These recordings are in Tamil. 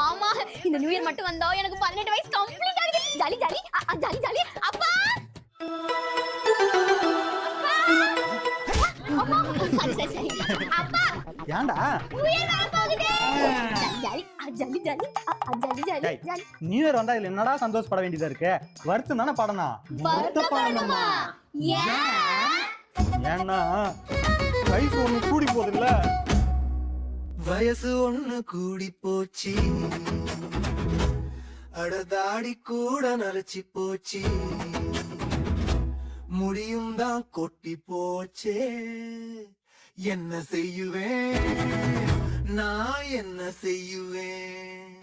ஆமா, இந்த நியூ இயர் மட்டும் வந்தா எனக்கு 18 வயசு கம்ப்ளீட் ஆகுது. Jolly jolly jolly jolly. அப்பா அப்பா சரி சரி சரி. அப்பா ஏன்டா நியூ இயர் வர போகுது. Jolly jolly jolly jolly jolly jolly. New year வந்தா இதுல என்னடா சந்தோஷப்பட வேண்டியதா இருக்கு? வருத்தம் தானே படணும். வருத்தப்படணுமா? ஏன்னா வயசு ஒண்ணு கூடி போகுதுல்ல. வயசு ஒண்ணு கூடி போச்சு, அடதாடி கூட நரைச்சி போச்சு, முடியும் தான் கொட்டி போச்சே. என்ன செய்யுவேன் நான், என்ன செய்யுவேன்?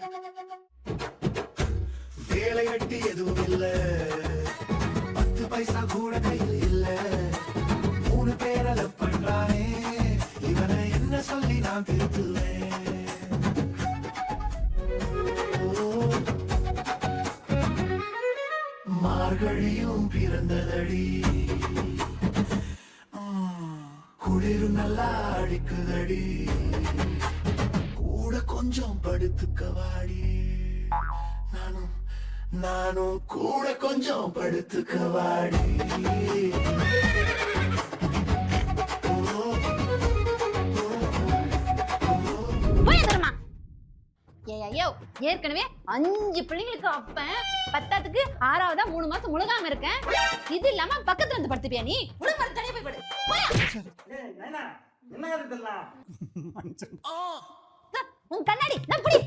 வேலை வெட்டி எதுவும் இல்ல, 10 பைசா கூட கையில் இல்ல, 3 பேரை லவ் பண்றானே, இவனை என்ன சொல்லி நான் திருத்துவேன்? மார்கழியும் பிறந்ததடி, குளிரும் நல்லா அடிக்குதடி, கூட கொஞ்சம் படுத்துக்கவாடி, நானும் கூட கொஞ்சம் படுத்துக்கவாடி. ஐயோ, ஏற்கனவே 5 பிள்ளைங்களுக்கு அப்பன், 10க்கு 6வதா 3 மாசம் முழுகாம இருக்கேன். இது இல்லாம பக்கத்துல வந்து படுத்துப்பியா நீ? உடம்பு தனியா போய் படு. போயா. என்ன இதெல்லாம்? உன் கண்ணாடி நான் புடி.